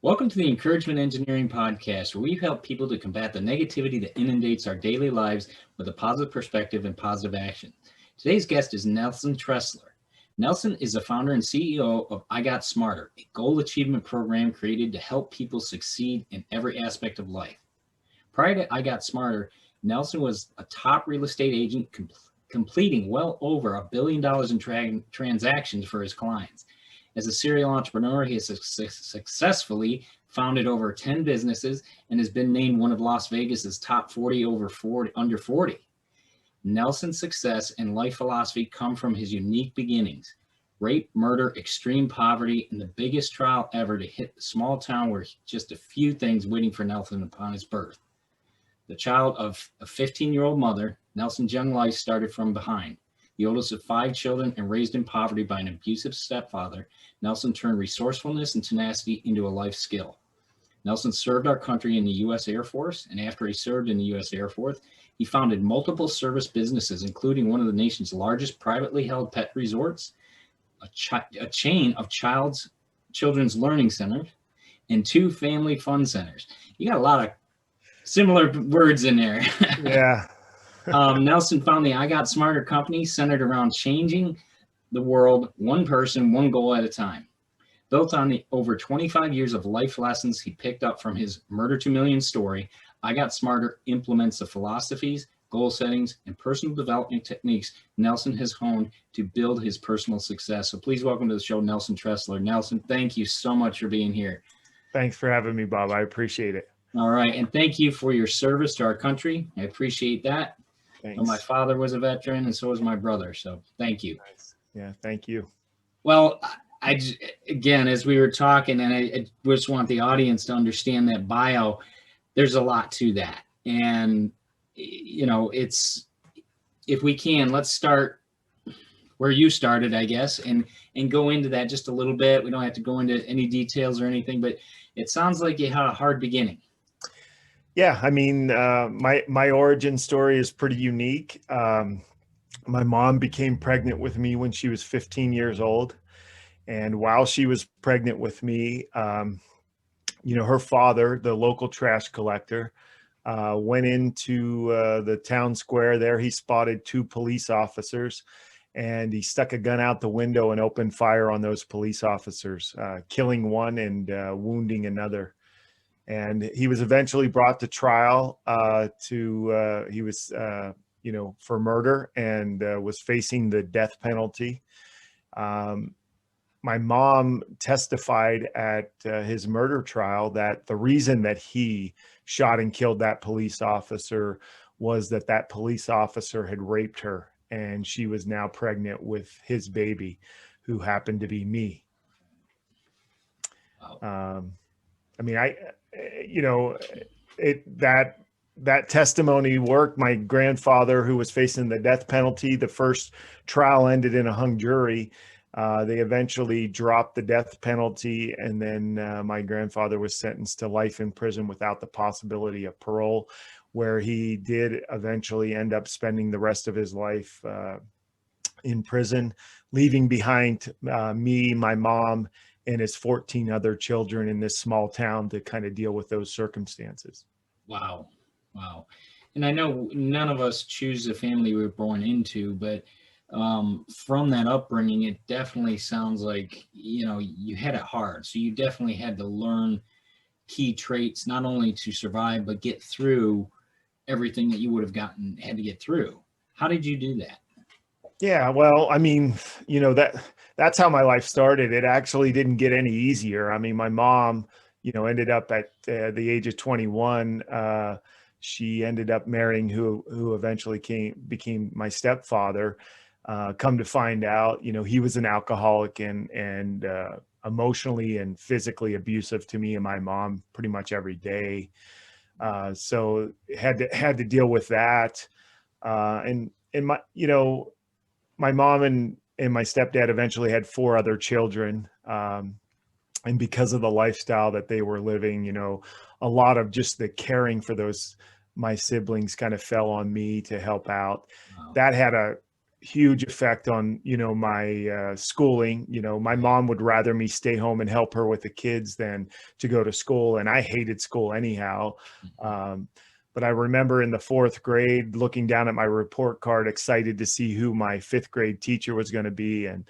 Welcome to the Encouragement Engineering Podcast, where we help people to combat the negativity that inundates our daily lives with a positive perspective and positive action. Today's guest is Nelson Tressler. Nelson is the founder and CEO of IGOTSMARTER, a goal achievement program created to help people succeed in every aspect of life. Prior to IGOTSMARTER, Nelson was a top real estate agent completing well over $1 billion in transactions for his clients. As a serial entrepreneur, he has successfully founded over 10 businesses and has been named one of Las Vegas's top 40 under 40. Nelson's success and life philosophy come from his unique beginnings: rape, murder, extreme poverty, and the biggest trial ever to hit the small town where just a few things waiting for Nelson upon his birth. The child of a 15-year-old mother, Nelson's young life started from behind. The oldest of 5 children and raised in poverty by an abusive stepfather, Nelson turned resourcefulness and tenacity into a life skill. Nelson served our country in the U.S. Air Force, and after he served in the U.S. Air Force, he founded multiple service businesses, including one of the nation's largest privately held pet resorts, a chain of children's learning centers, and 2 family fun centers. You got a lot of similar words in there. Yeah. Nelson found the IGOTSMARTER company centered around changing the world one person, one goal at a time. Built on the over 25 years of life lessons he picked up from his Murder 2 Million story, IGOTSMARTER implements the philosophies, goal settings, and personal development techniques Nelson has honed to build his personal success. So please welcome to the show, Nelson Tressler. Nelson, thank you so much for being here. Thanks for having me, Bob. I appreciate it. All right. And thank you for your service to our country. I appreciate that. Thanks. Well, my father was a veteran, and so was my brother. So thank you. Nice. Yeah, thank you. Well, again, as we were talking, and I just want the audience to understand that bio, there's a lot to that. And, it's, if we can, let's start where you started, I guess, and go into that just a little bit. We don't have to go into any details or anything, but it sounds like you had a hard beginning. Yeah, I mean, my origin story is pretty unique. My mom became pregnant with me when she was 15 years old. And while she was pregnant with me, her father, the local trash collector, went into the town square there. He spotted 2 police officers, and he stuck a gun out the window and opened fire on those police officers, killing one and wounding another. And he was eventually brought to trial he was for murder and was facing the death penalty. My mom testified at his murder trial that the reason that he shot and killed that police officer was that police officer had raped her, and she was now pregnant with his baby, who happened to be me. Wow. That testimony worked. My grandfather, who was facing the death penalty, the first trial ended in a hung jury. They eventually dropped the death penalty, and then my grandfather was sentenced to life in prison without the possibility of parole, where he did eventually end up spending the rest of his life in prison, leaving behind me, my mom, and his 14 other children in this small town to kind of deal with those circumstances. Wow. And I know none of us choose the family we were born into, but from that upbringing, it definitely sounds like, you had it hard. So you definitely had to learn key traits, not only to survive, but get through everything that you would have had to get through. How did you do that? Yeah, well, I mean, that's how my life started. It actually didn't get any easier. I mean, my mom, ended up at the age of 21. She ended up marrying who eventually became my stepfather. Come to find out, he was an alcoholic and emotionally and physically abusive to me and my mom pretty much every day. So had to deal with that. And my mom and my stepdad eventually had 4 other children. And because of the lifestyle that they were living, a lot of just the caring for my siblings kind of fell on me to help out. Wow. That had a huge effect on, my schooling. My mom would rather me stay home and help her with the kids than to go to school. And I hated school anyhow. But I remember in the fourth grade looking down at my report card, excited to see who my fifth grade teacher was going to be, and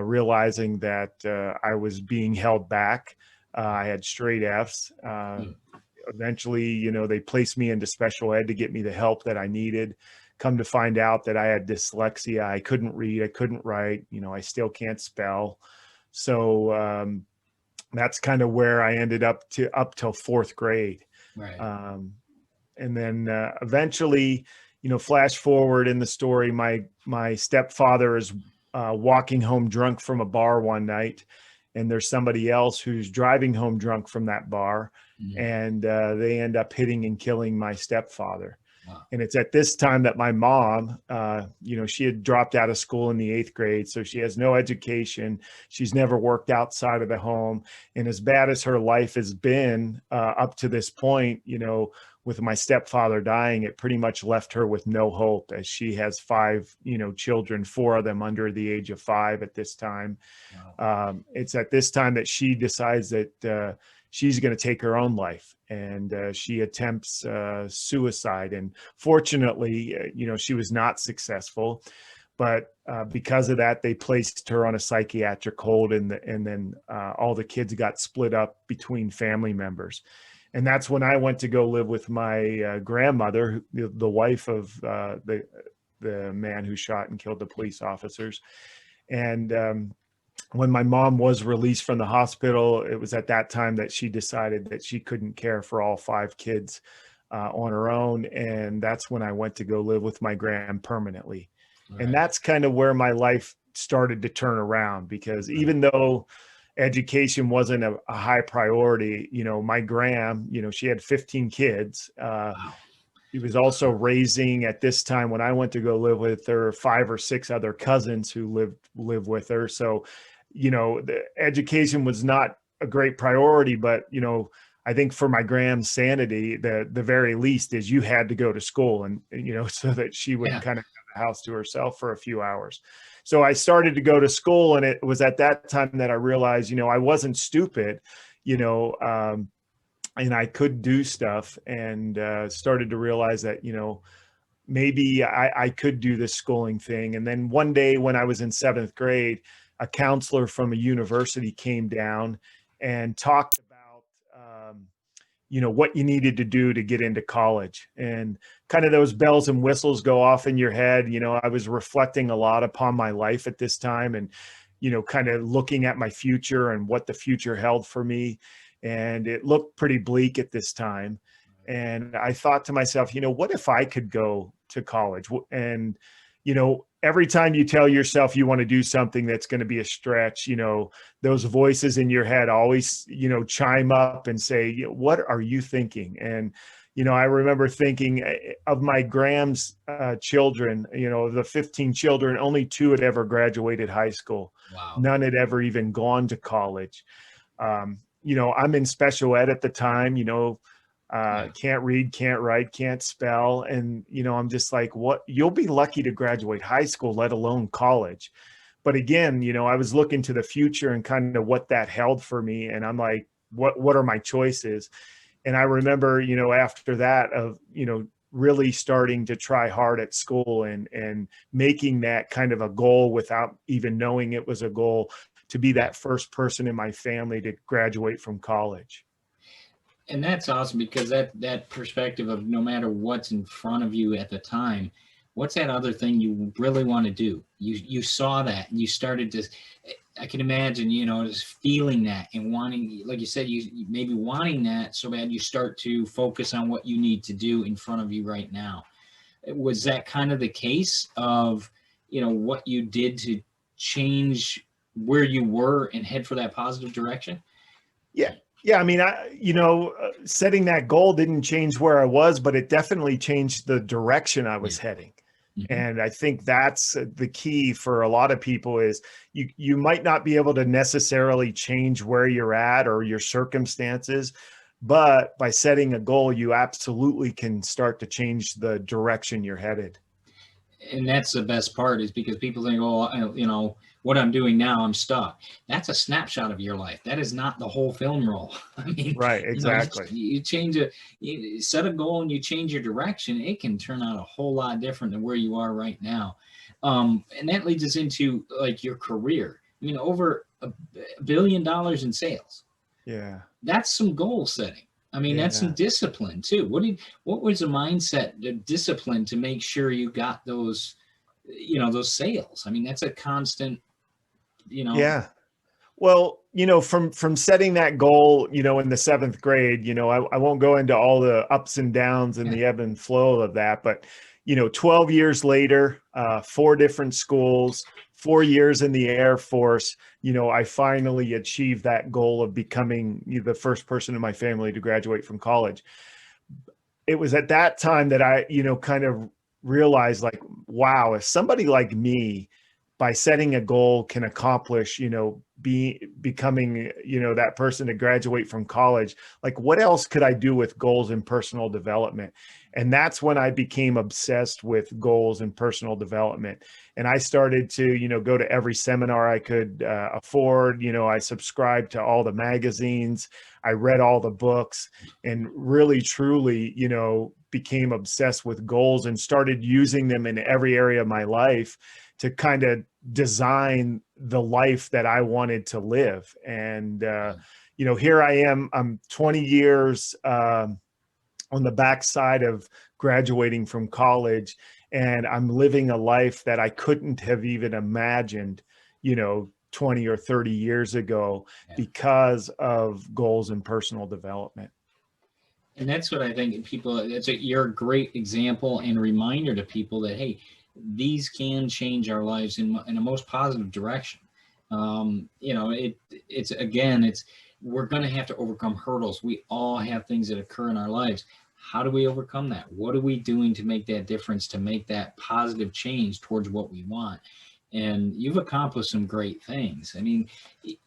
realizing that I was being held back. I had straight Fs. Eventually, they placed me into special ed to get me the help that I needed. Come to find out that I had dyslexia. I couldn't read, I couldn't write, I still can't spell. So that's kind of where I ended up till fourth grade. Right. And then eventually, flash forward in the story, my stepfather is walking home drunk from a bar one night, and there's somebody else who's driving home drunk from that bar, and they end up hitting and killing my stepfather. Wow. And it's at this time that my mom, she had dropped out of school in the 8th grade, so she has no education. She's never worked outside of the home. And as bad as her life has been up to this point, with my stepfather dying, it pretty much left her with no hope, as she has 5, children, 4 of them under the age of 5 at this time. Wow. It's at this time that she decides that she's going to take her own life, and she attempts suicide. And fortunately, she was not successful, but because of that, they placed her on a psychiatric hold, and then all the kids got split up between family members. And that's when I went to go live with my grandmother, the wife of the man who shot and killed the police officers. And when my mom was released from the hospital, it was at that time that she decided that she couldn't care for all 5 kids on her own. And that's when I went to go live with my gran permanently. Right. And that's kind of where my life started to turn around, because even though education wasn't a high priority, my gran, she had 15 kids. Wow. He was also raising, at this time when I went to go live with her, 5 or 6 other cousins who live with her. So, the education was not a great priority, but, I think for my grand's sanity, the very least is you had to go to school, and so that she would kind of have the house to herself for a few hours. So I started to go to school, and it was at that time that I realized, I wasn't stupid, and I could do stuff, and started to realize that, maybe I could do this schooling thing. And then one day when I was in 7th grade, a counselor from a university came down and talked about, what you needed to do to get into college, and kind of those bells and whistles go off in your head. I was reflecting a lot upon my life at this time, and, kind of looking at my future and what the future held for me. And it looked pretty bleak at this time. And I thought to myself, what if I could go to college? And, every time you tell yourself you want to do something that's going to be a stretch, those voices in your head always, chime up and say, what are you thinking? And, I remember thinking of my Graham's children, the 15 children, only 2 had ever graduated high school. Wow. None had ever even gone to college. I'm in special ed at the time, can't read, can't write, can't spell. And, I'm just like, what? You'll be lucky to graduate high school, let alone college. But again, I was looking to the future and kind of what that held for me. And I'm like, what are my choices? And I remember, after that of, really starting to try hard at school, and making that kind of a goal without even knowing it was a goal, to be that first person in my family to graduate from college. And that's awesome, because that perspective of no matter what's in front of you at the time, what's that other thing you really want to do? You saw that, and you started to, I can imagine, just feeling that and wanting, like you said, you maybe wanting that so bad you start to focus on what you need to do in front of you right now. Was that kind of the case of, what you did to change where you were and head for that positive direction? Yeah. Yeah. I mean, setting that goal didn't change where I was, but it definitely changed the direction I was heading. Mm-hmm. And I think that's the key for a lot of people, is you might not be able to necessarily change where you're at or your circumstances, but by setting a goal, you absolutely can start to change the direction you're headed. And that's the best part, is because people think, oh, what I'm doing now, I'm stuck. That's a snapshot of your life. That is not the whole film roll. I mean, Right, exactly. you change you set a goal and you change your direction, it can turn out a whole lot different than where you are right now. And that leads us into like your career. I mean, over $1 billion in sales. Yeah. That's some goal setting. I mean, that's some Yeah. discipline too. What was the mindset, the discipline to make sure you got those, those sales? I mean, that's a constant, you know, Yeah. Well, from setting that goal, in the seventh grade, I won't go into all the ups and downs and the ebb and flow of that, but 12 years later, 4 different schools, 4 years in the Air Force, I finally achieved that goal of becoming the first person in my family to graduate from college. It was at that time that I, kind of realized, like, wow, if somebody like me, by setting a goal, can accomplish, becoming, that person to graduate from college, like, what else could I do with goals and personal development? And that's when I became obsessed with goals and personal development. And I started to, go to every seminar I could afford. I subscribed to all the magazines. I read all the books, and really, truly, became obsessed with goals and started using them in every area of my life to kind of design the life that I wanted to live. And, here I am, I'm 20 years on the backside of graduating from college, and I'm living a life that I couldn't have even imagined, 20 or 30 years ago, because of goals and personal development. and that's what I think people. You're a great example and reminder to people that, hey, these can change our lives in a most positive direction. It's again, we're going to have to overcome hurdles. We all have things that occur in our lives. How do we overcome that? What are we doing to make that difference, to make that positive change towards what we want? And you've accomplished some great things. I mean,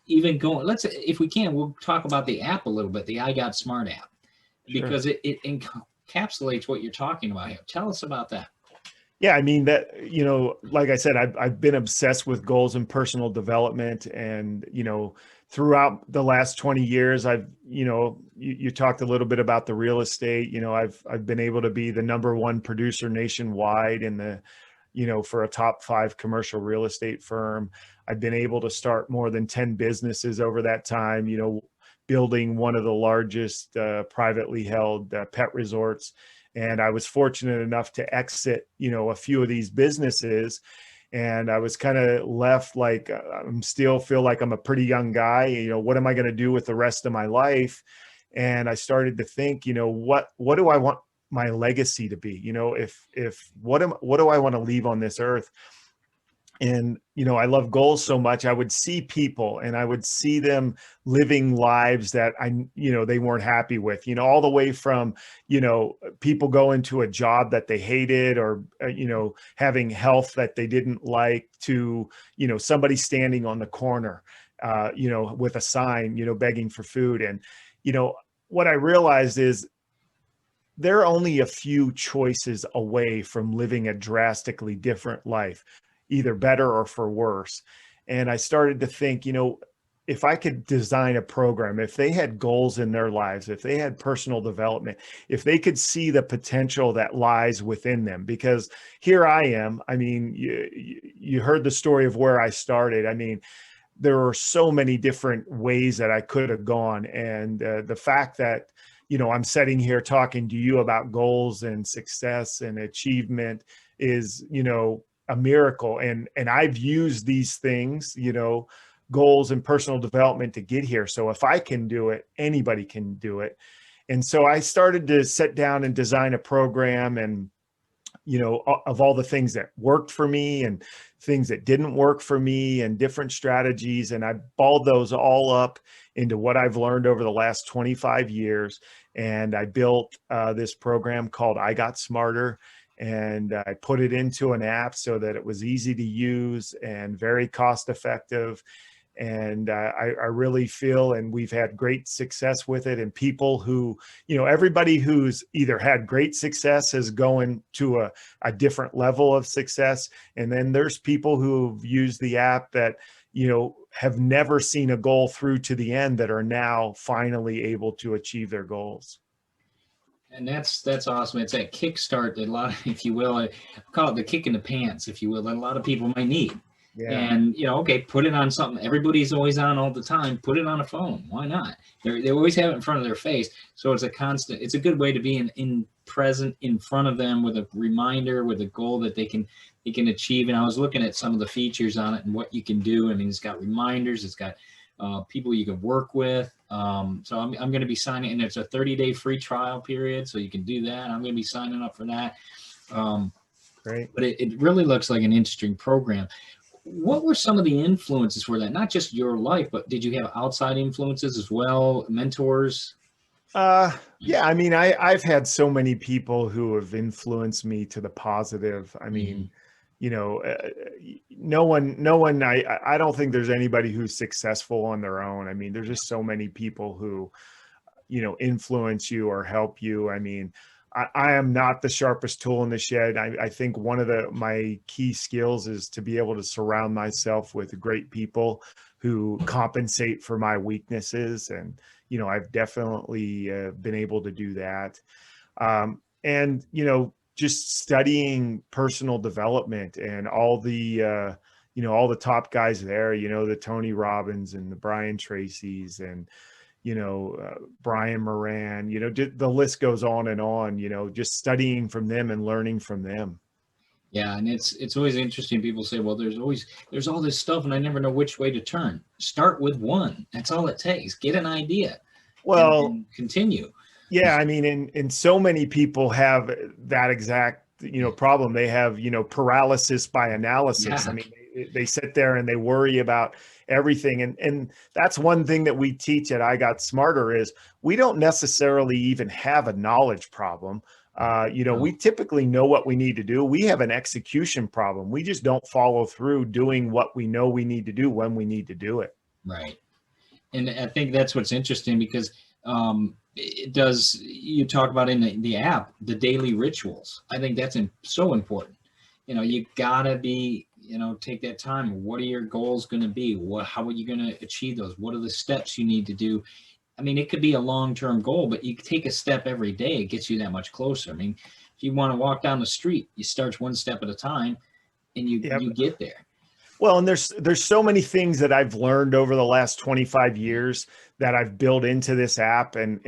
even going, if we can, we'll talk about the app a little bit, the I Got Smart app, Sure. because it encapsulates what you're talking about here. Tell us about that. Yeah, I mean that, like I said, I've been obsessed with goals and personal development. And, throughout the last 20 years, you talked a little bit about the real estate. I've been able to be the #1 producer nationwide in the, for a top 5 commercial real estate firm. I've been able to start more than 10 businesses over that time, building one of the largest privately held pet resorts. And I was fortunate enough to exit, a few of these businesses. And I was kind of left like, I'm still feel like I'm a pretty young guy. What am I going to do with the rest of my life? And I started to think, what do I want my legacy to be? What do I want to leave on this earth? And, I love goals so much. I would see people and I would see them living lives that they weren't happy with, all the way from, people going to a job that they hated, or, having health that they didn't like, to, somebody standing on the corner, with a sign, begging for food. And, what I realized is there are only a few choices away from living a drastically different life, either better or for worse. And I started to think, if I could design a program, if they had goals in their lives, if they had personal development, if they could see the potential that lies within them, because here I am. I mean, you heard the story of where I started. I mean, there were so many different ways that I could have gone. And the fact that, I'm sitting here talking to you about goals and success and achievement is, a miracle. And I've used these things, goals and personal development, to get here. So if I can do it, anybody can do it. And so I started to sit down and design a program, and, of all the things that worked for me and things that didn't work for me, and different strategies. And I balled those all up into what I've learned over the last 25 years. And I built this program called I Got Smarter. And I put it into an app so that it was easy to use and very cost effective. And I really feel, and we've had great success with it. And people who, everybody who's either had great success is going to a different level of success. And then there's people who've used the app that, have never seen a goal through to the end that are now finally able to achieve their goals. And that's awesome. It's that kickstart that a lot, if you will, I call it the kick in the pants, if you will, that a lot of people might need. Yeah. And, okay, put it on something. Everybody's always on all the time. Put it on a phone. Why not? They always have it in front of their face. So it's a constant, it's a good way to be in present in front of them with a reminder, with a goal that they can achieve. And I was looking at some of the features on it and what you can do. I mean, it's got reminders, it's got people you can work with. So I'm going to be signing, and it's a 30-day free trial period, so you can do that. I'm going to be signing up for that. Great. But it really looks like an interesting program. What were some of the influences for that? Not just your life, but did you have outside influences as well, mentors? Yeah, I mean, I've had so many people who have influenced me to the positive. I mean, no one, I don't think there's anybody who's successful on their own. I mean, there's just so many people who, influence you or help you. I mean, I am not the sharpest tool in the shed. I think one of my key skills is to be able to surround myself with great people who compensate for my weaknesses. And, I've definitely been able to do that. And, just studying personal development and all the, all the top guys there, the Tony Robbins and the Brian Tracy's and, Brian Moran, the list goes on and on, just studying from them and learning from them. Yeah. And it's always interesting. People say, well, there's all this stuff and I never know which way to turn. Start with one. That's all it takes. Get an idea. Well, and continue. Yeah. I mean, and so many people have that exact, problem. They have, paralysis by analysis. Yeah. I mean, they sit there and they worry about everything. And that's one thing that we teach at I Got Smarter is we don't necessarily even have a knowledge problem. We typically know what we need to do. We have an execution problem. We just don't follow through doing what we know we need to do when we need to do it. Right. And I think that's what's interesting because you talk about in the app, the daily rituals. I think that's so important. You gotta be, take that time. What are your goals going to be? How are you going to achieve those? What are the steps you need to do? I mean, it could be a long-term goal, but you take a step every day. It gets you that much closer. I mean, if you want to walk down the street, you start one step at a time and you get there. Well, and there's so many things that I've learned over the last 25 years that I've built into this app and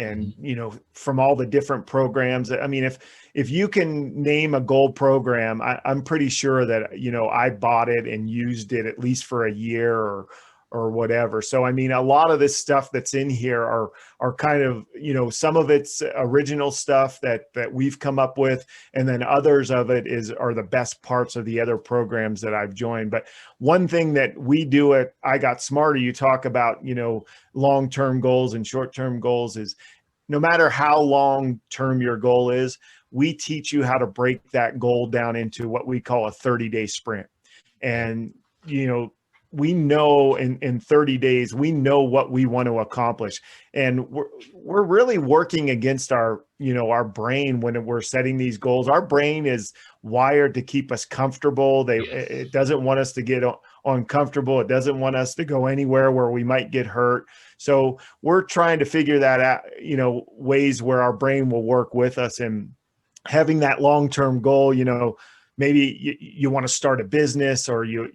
from all the different programs. I mean, if you can name a goal program, I'm pretty sure that, I bought it and used it at least for a year or whatever. So, I mean, a lot of this stuff that's in here are kind of, some of it's original stuff that we've come up with. And then others of it are the best parts of the other programs that I've joined. But one thing that we do at I Got Smarter, you talk about, long-term goals and short-term goals is no matter how long-term your goal is, we teach you how to break that goal down into what we call a 30-day sprint. And, we know in 30 days, we know what we want to accomplish. And we're really working against our brain when we're setting these goals. Our brain is wired to keep us comfortable. It doesn't want us to get uncomfortable. It doesn't want us to go anywhere where we might get hurt. So we're trying to figure that out, ways where our brain will work with us and having that long-term goal, maybe you want to start a business or you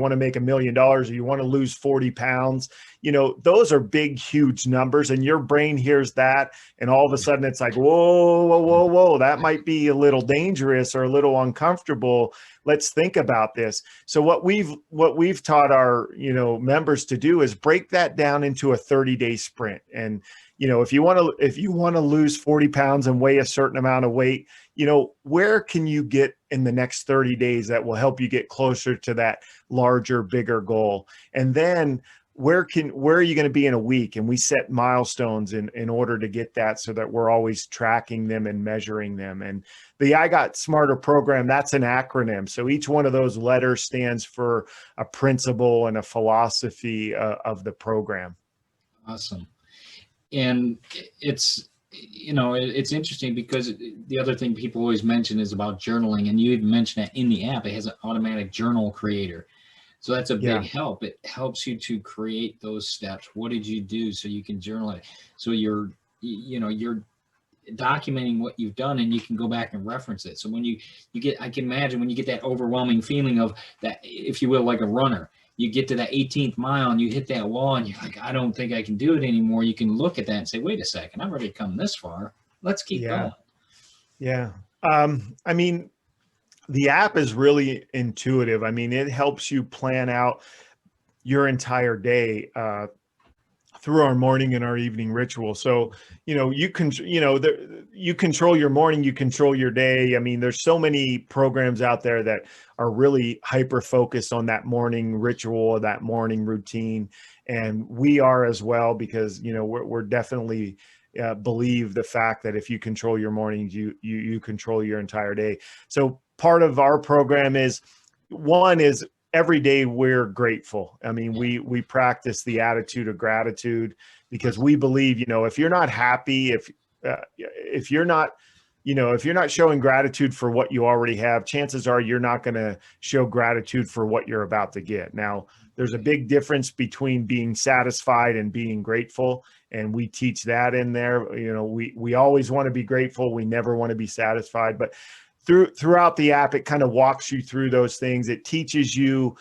want to make $1 million or you want to lose 40 pounds, those are big, huge numbers and your brain hears that. And all of a sudden it's like, whoa, that might be a little dangerous or a little uncomfortable. Let's think about this. So what we've taught our, members to do is break that down into a 30-day sprint. And, if you want to lose 40 pounds and weigh a certain amount of weight, where can you get in the next 30 days that will help you get closer to that larger, bigger goal? And then where are you going to be in a week? And we set milestones in order to get that, so that we're always tracking them and measuring them. And the I Got Smarter program, that's an acronym. So each one of those letters stands for a principle and a philosophy of the program. Awesome. And it's, it's interesting because the other thing people always mention is about journaling, and you even mentioned that in the app, it has an automatic journal creator. So that's a big help. It helps you to create those steps. What did you do? So you can journal it. So you're documenting what you've done, and you can go back and reference it. So when you get, I can imagine when you get that overwhelming feeling of that, if you will, like a runner, you get to that 18th mile and you hit that wall and you're like, I don't think I can do it anymore. You can look at that and say, wait a second, I've already come this far. Let's keep going. Yeah. I mean, the app is really intuitive. I mean, it helps you plan out your entire day through our morning and our evening ritual. So, you control your morning, you control your day. I mean, there's so many programs out there that are really hyper focused on that morning ritual, that morning routine. And we are as well, because, we're definitely believe the fact that if you control your mornings, you control your entire day. So part of our program is, one is, every day we're grateful. I mean, we practice the attitude of gratitude, because we believe, if you're not happy, if you're not showing gratitude for what you already have, chances are you're not going to show gratitude for what you're about to get. Now, there's a big difference between being satisfied and being grateful. And we teach that in there. We always want to be grateful. We never want to be satisfied, but throughout the app, it kind of walks you through those things. It teaches you,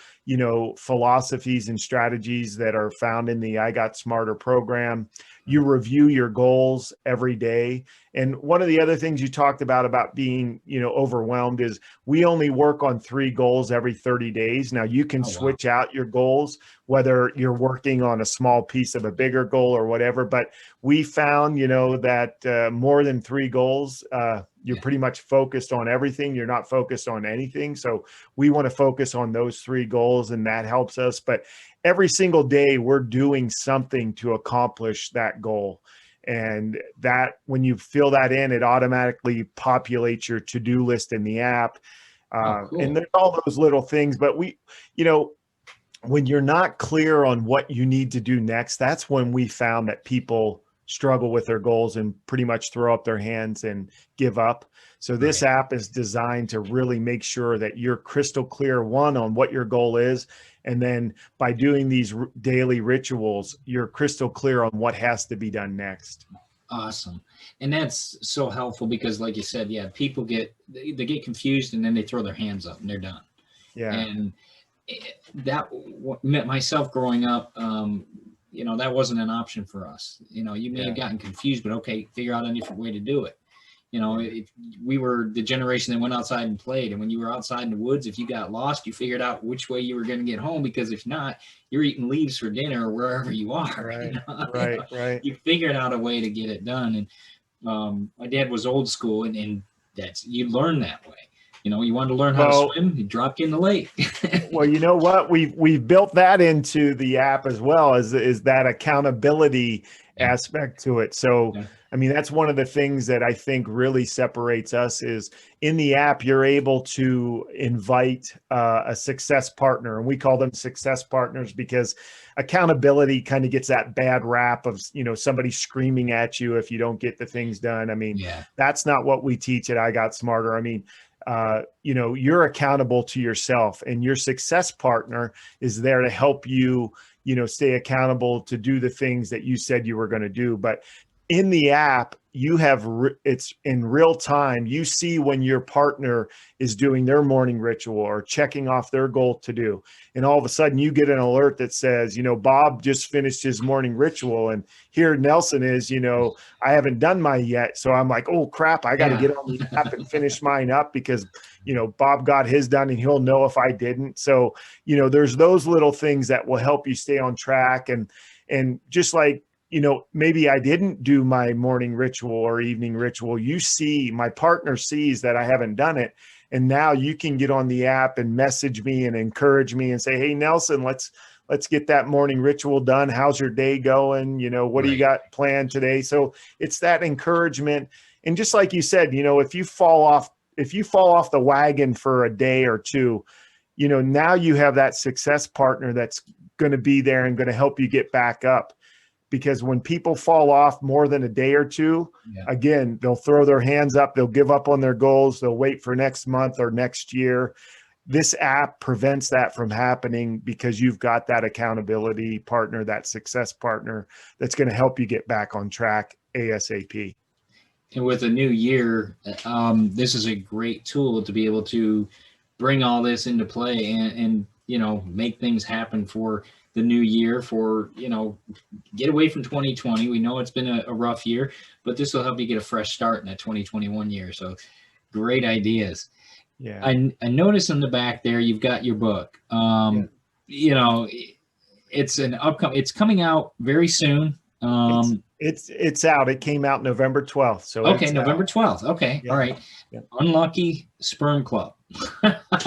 philosophies and strategies that are found in the I Got Smarter program. You review your goals every day. And one of the other things you talked about being, overwhelmed, is we only work on 3 goals every 30 days. Now you can switch out your goals, whether you're working on a small piece of a bigger goal or whatever. But we found, that more than 3 goals, you're pretty much focused on everything. You're not focused on anything. So we want to focus on those 3 goals, and that helps us. But every single day we're doing something to accomplish that goal. And that, when you fill that in, it automatically populates your to-do list in the app. Cool. And there's all those little things, but when you're not clear on what you need to do next, that's when we found that people struggle with their goals and pretty much throw up their hands and give up. So this app is designed to really make sure that you're crystal clear, one, on what your goal is. And then by doing these daily rituals, you're crystal clear on what has to be done next. Awesome. And that's so helpful, because like you said, people they get confused, and then they throw their hands up and they're done. Yeah. And that, myself growing up, that wasn't an option for us. You may have gotten confused, but okay, figure out a different way to do it. If we were the generation that went outside and played, and when you were outside in the woods, if you got lost, you figured out which way you were going to get home, because if not, you're eating leaves for dinner or wherever you are. Right. You figured out a way to get it done. And my dad was old school, and that's, you learn that way. You wanted to learn how to swim, you dropped in the lake. Well, you know what? We've built that into the app as well, as that accountability aspect to it. So, I mean, that's one of the things that I think really separates us, is in the app, you're able to invite a success partner, and we call them success partners, because accountability kind of gets that bad rap of, somebody screaming at you if you don't get the things done. I mean, that's not what we teach at I Got Smarter. I mean, you're accountable to yourself, and your success partner is there to help you, stay accountable to do the things that you said you were going to do. But in the app, you have, it's in real time. You see when your partner is doing their morning ritual or checking off their goal to do. And all of a sudden you get an alert that says, Bob just finished his morning ritual, and here Nelson is, I haven't done mine yet. So I'm like, oh crap, I got to get on the app and finish mine up, because, Bob got his done and he'll know if I didn't. So, there's those little things that will help you stay on track. And just like, maybe I didn't do my morning ritual or evening ritual. My partner sees that I haven't done it. And now you can get on the app and message me and encourage me and say, hey, Nelson, let's let's get that morning ritual done. How's your day going? What do you got planned today? So it's that encouragement. And just like you said, if you fall off the wagon for a day or two, now you have that success partner that's going to be there and going to help you get back up. Because when people fall off more than a day or two, again, they'll throw their hands up, they'll give up on their goals, they'll wait for next month or next year. This app prevents that from happening because you've got that accountability partner, that success partner that's going to help you get back on track ASAP. And with a new year, this is a great tool to be able to bring all this into play and make things happen for the new year, for, get away from 2020. We know it's been a rough year, but this will help you get a fresh start in that 2021 year. So great ideas. Yeah. I noticed in the back there, you've got your book. It's coming out very soon. It's out. It came out November 12th. So okay, November 12th. Okay. Yeah. All right. Yeah. Unlucky Sperm Club.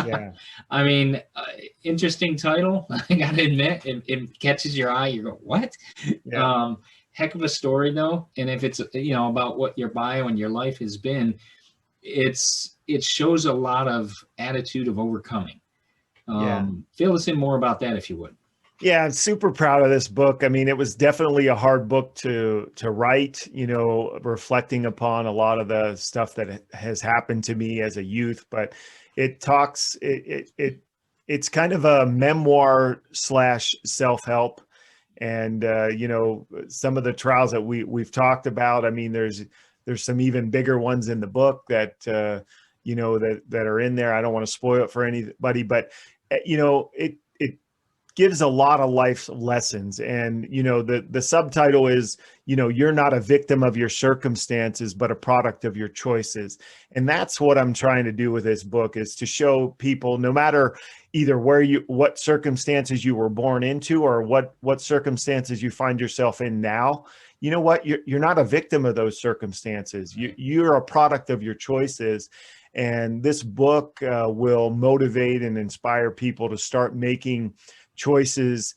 Yeah. I mean, interesting title. I gotta admit, it catches your eye. You go, what? Yeah. Heck of a story though. And if it's about what your bio and your life has been, it shows a lot of attitude of overcoming. Fill us in more about that, if you would. Yeah, I'm super proud of this book. I mean, it was definitely a hard book to write, reflecting upon a lot of the stuff that has happened to me as a youth, but it's kind of a memoir / self-help. And, some of the trials that we've talked about, I mean, there's some even bigger ones in the book that, that are in there. I don't want to spoil it for anybody, but, it gives a lot of life lessons. And, the subtitle is, you're not a victim of your circumstances, but a product of your choices. And that's what I'm trying to do with this book, is to show people, no matter either what circumstances you were born into or what circumstances you find yourself in now, you know what, you're not a victim of those circumstances. You're a product of your choices. And this book will motivate and inspire people to start making choices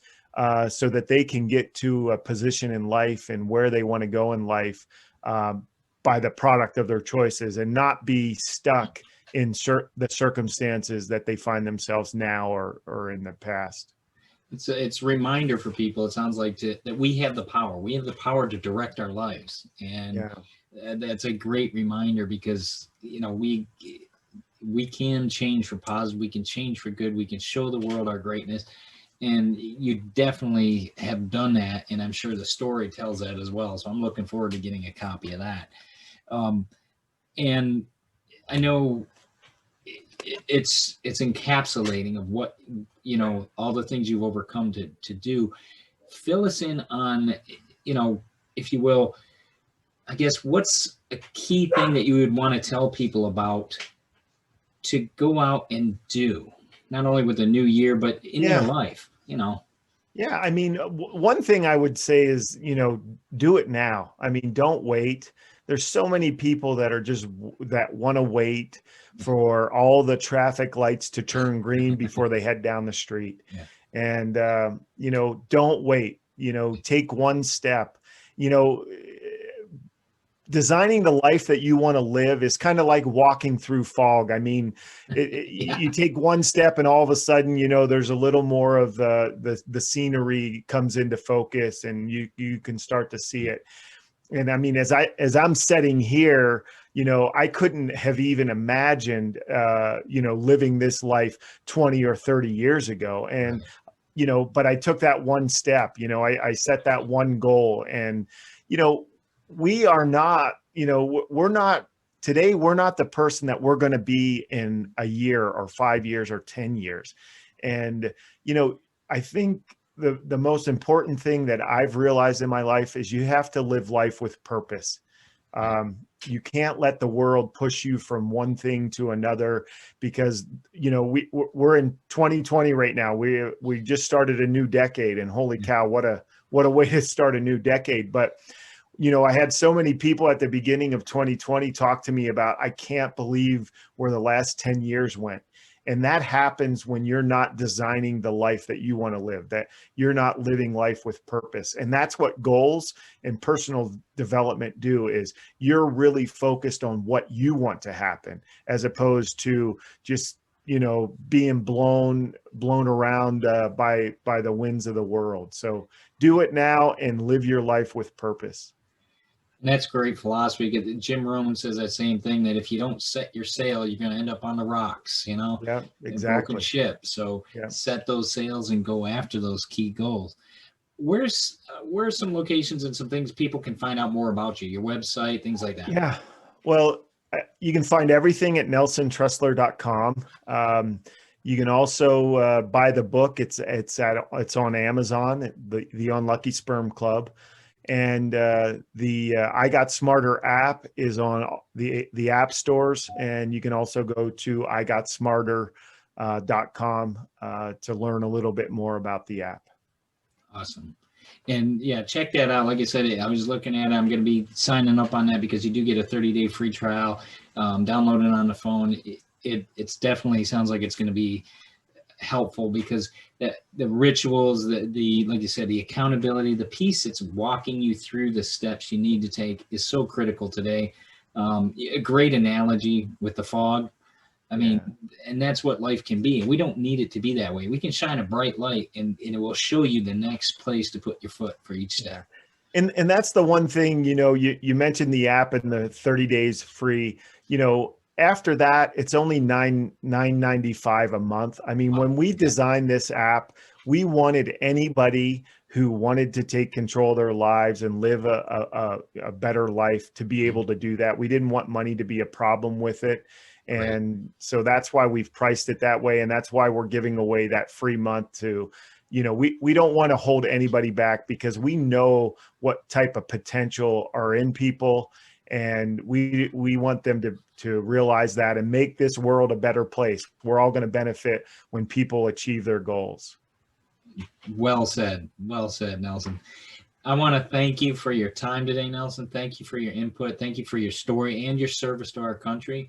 so that they can get to a position in life and where they want to go in life by the product of their choices, and not be stuck in the circumstances that they find themselves now or in the past. It's a reminder for people. It sounds like that we have the power. We have the power to direct our lives, and that's a great reminder, because we can change for positive. We can change for good. We can show the world our greatness. And you definitely have done that, and I'm sure the story tells that as well. So I'm looking forward to getting a copy of that. And I know it's encapsulating of what, all the things you've overcome to do. Fill us in on, if you will, I guess, what's a key thing that you would want to tell people about to go out and do, not only with the new year, but in their life, Yeah. I mean, one thing I would say is, do it now. I mean, don't wait. There's so many people that want to wait for all the traffic lights to turn green before they head down the street. Yeah. And, don't wait, take one step. Designing the life that you want to live is kind of like walking through fog. I mean, you take one step and all of a sudden, there's a little more of the scenery comes into focus, and you can start to see it. And I mean, as I'm sitting here, I couldn't have even imagined, living this life 20 or 30 years ago. And, but I took that one step, I set that one goal, and, we are not, we're not the person that we're going to be in a year or 5 years or 10 years. And, I think the most important thing that I've realized in my life is you have to live life with purpose. You can't let the world push you from one thing to another, because, we're in 2020 right now. We just started a new decade, and holy cow, what a way to start a new decade. But I had so many people at the beginning of 2020 talk to me about, I can't believe where the last 10 years went. And that happens when you're not designing the life that you want to live, that you're not living life with purpose. And that's what goals and personal development do, is you're really focused on what you want to happen, as opposed to just, being blown around by the winds of the world. So do it now and live your life with purpose. And that's great philosophy. Jim Rohn says that same thing, that if you don't set your sail, you're going to end up on the rocks, Yeah, a broken exactly. ship. So Yeah. set those sails and go after those key goals. Where's some locations and some things people can find out more about you, your website, things like that? Yeah. Well, you can find everything at nelsontressler.com. You can also buy the book. It's on Amazon, the Unlucky Sperm Club. And the I Got Smarter app is on the app stores. And you can also go to IGOTSMARTER.com to learn a little bit more about the app. Awesome. And yeah, check that out. Like I said, I was looking at it. I'm going to be signing up on that because you do get a 30-day free trial. Download it on the phone. It's definitely sounds like it's going to be helpful, because the rituals, the like you said, the accountability, the piece that's walking you through the steps you need to take is so critical today. A great analogy with the fog. I mean, and that's what life can be. And we don't need it to be that way. We can shine a bright light and it will show you the next place to put your foot for each step. And that's the one thing, you mentioned the app and the 30 days free, after that, it's only $9.95 a month. I mean, when we designed this app, we wanted anybody who wanted to take control of their lives and live a better life to be able to do that. We didn't want money to be a problem with it. And so that's why we've priced it that way. And that's why we're giving away that free month to, we don't want to hold anybody back, because we know what type of potential are in people. And we want them to realize that and make this world a better place. We're all going to benefit when people achieve their goals. Well said. Well said, Nelson. I want to thank you for your time today, Nelson. Thank you for your input. Thank you for your story and your service to our country.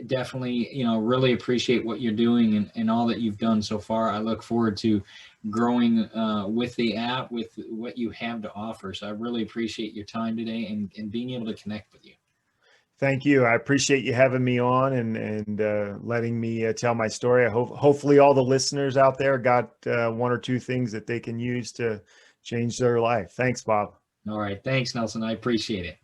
Definitely, really appreciate what you're doing and all that you've done so far. I look forward to growing with the app, with what you have to offer. So I really appreciate your time today and being able to connect with you. Thank you. I appreciate you having me on and letting me tell my story. I hopefully all the listeners out there got one or two things that they can use to change their life. Thanks, Bob. All right. Thanks, Nelson. I appreciate it.